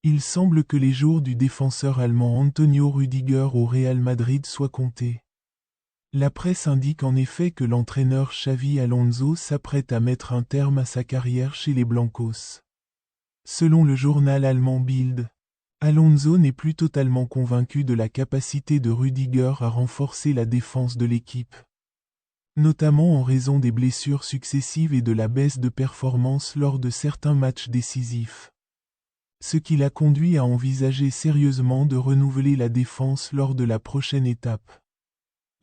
Il semble que les jours du défenseur allemand Antonio Rüdiger au Real Madrid soient comptés. La presse indique en effet que l'entraîneur Xavi Alonso s'apprête à mettre un terme à sa carrière chez les Blancos. Selon le journal allemand Bild, Alonso n'est plus totalement convaincu de la capacité de Rüdiger à renforcer la défense de l'équipe, notamment en raison des blessures successives et de la baisse de performance lors de certains matchs décisifs. Ce qui l'a conduit à envisager sérieusement de renouveler la défense lors de la prochaine étape.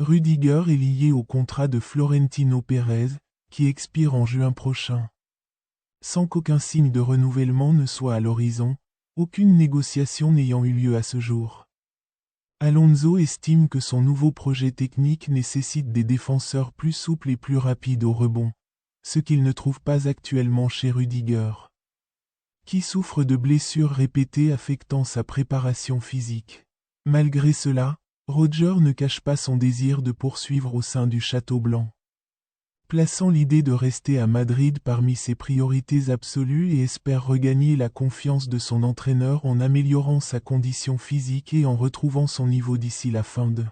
Rüdiger est lié au contrat de Florentino Pérez, qui expire en juin prochain. Sans qu'aucun signe de renouvellement ne soit à l'horizon, aucune négociation n'ayant eu lieu à ce jour. Alonso estime que son nouveau projet technique nécessite des défenseurs plus souples et plus rapides au rebond, ce qu'il ne trouve pas actuellement chez Rüdiger, qui souffre de blessures répétées affectant sa préparation physique. Malgré cela, Roger ne cache pas son désir de poursuivre au sein du Château Blanc, plaçant l'idée de rester à Madrid parmi ses priorités absolues et espère regagner la confiance de son entraîneur en améliorant sa condition physique et en retrouvant son niveau d'ici la fin de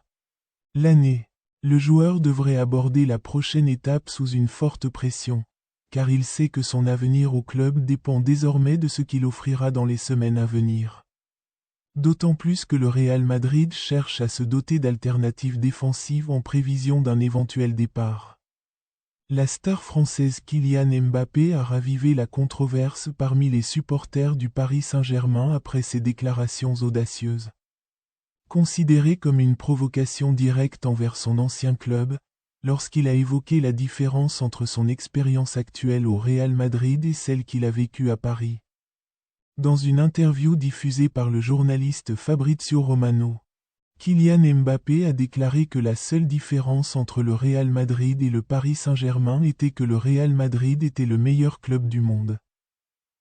l'année. Le joueur devrait aborder la prochaine étape sous une forte pression, car il sait que son avenir au club dépend désormais de ce qu'il offrira dans les semaines à venir. D'autant plus que le Real Madrid cherche à se doter d'alternatives défensives en prévision d'un éventuel départ. La star française Kylian Mbappé a ravivé la controverse parmi les supporters du Paris Saint-Germain après ses déclarations audacieuses. Considéré comme une provocation directe envers son ancien club, lorsqu'il a évoqué la différence entre son expérience actuelle au Real Madrid et celle qu'il a vécue à Paris. Dans une interview diffusée par le journaliste Fabrizio Romano, Kylian Mbappé a déclaré que la seule différence entre le Real Madrid et le Paris Saint-Germain était que le Real Madrid était le meilleur club du monde.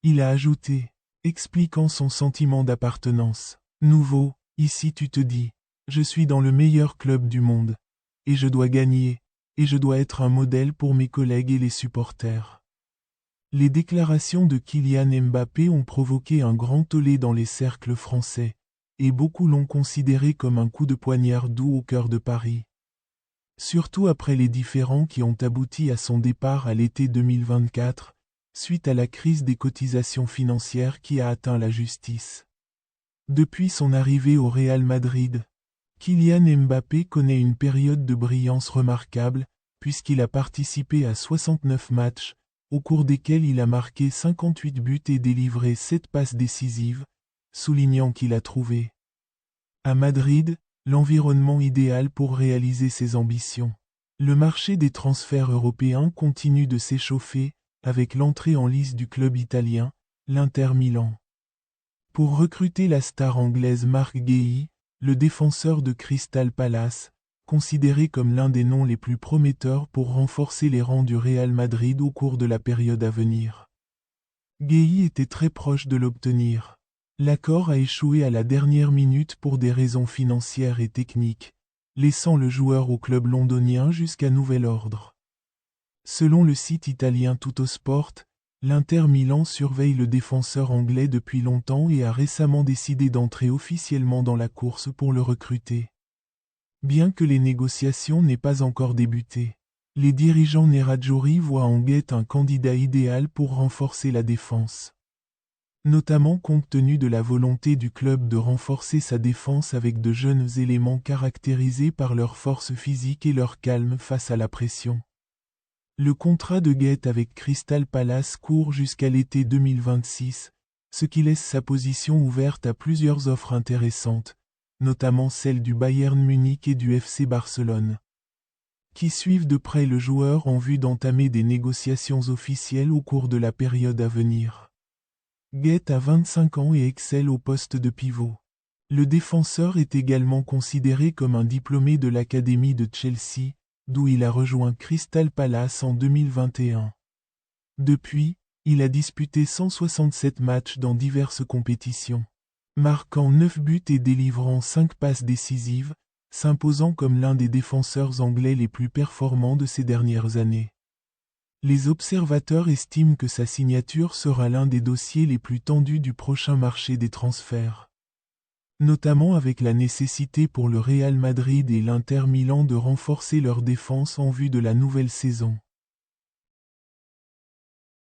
Il a ajouté, expliquant son sentiment d'appartenance: « Nouveau, ici tu te dis, je suis dans le meilleur club du monde, et je dois gagner, et je dois être un modèle pour mes collègues et les supporters. » Les déclarations de Kylian Mbappé ont provoqué un grand tollé dans les cercles français, et beaucoup l'ont considéré comme un coup de poignard doux au cœur de Paris. Surtout après les différends qui ont abouti à son départ à l'été 2024, suite à la crise des cotisations financières qui a atteint la justice. Depuis son arrivée au Real Madrid, Kylian Mbappé connaît une période de brillance remarquable, puisqu'il a participé à 69 matchs, au cours desquels il a marqué 58 buts et délivré 7 passes décisives, soulignant qu'il a trouvé à Madrid l'environnement idéal pour réaliser ses ambitions. Le marché des transferts européens continue de s'échauffer, avec l'entrée en lice du club italien, l'Inter Milan. Pour recruter la star anglaise Marc Guéhi, le défenseur de Crystal Palace, considéré comme l'un des noms les plus prometteurs pour renforcer les rangs du Real Madrid au cours de la période à venir. Guéhi était très proche de l'obtenir. L'accord a échoué à la dernière minute pour des raisons financières et techniques, laissant le joueur au club londonien jusqu'à nouvel ordre. Selon le site italien Tuttosport, l'Inter Milan surveille le défenseur anglais depuis longtemps et a récemment décidé d'entrer officiellement dans la course pour le recruter. Bien que les négociations n'aient pas encore débuté, les dirigeants nerazzurri voient en Guet un candidat idéal pour renforcer la défense. Notamment compte tenu de la volonté du club de renforcer sa défense avec de jeunes éléments caractérisés par leur force physique et leur calme face à la pression. Le contrat de Guet avec Crystal Palace court jusqu'à l'été 2026, ce qui laisse sa position ouverte à plusieurs offres intéressantes, notamment celles du Bayern Munich et du FC Barcelone, qui suivent de près le joueur en vue d'entamer des négociations officielles au cours de la période à venir. Guet a 25 ans et excelle au poste de pivot. Le défenseur est également considéré comme un diplômé de l'académie de Chelsea, d'où il a rejoint Crystal Palace en 2021. Depuis, il a disputé 167 matchs dans diverses compétitions, marquant 9 buts et délivrant 5 passes décisives, s'imposant comme l'un des défenseurs anglais les plus performants de ces dernières années. Les observateurs estiment que sa signature sera l'un des dossiers les plus tendus du prochain marché des transferts. Notamment avec la nécessité pour le Real Madrid et l'Inter Milan de renforcer leur défense en vue de la nouvelle saison.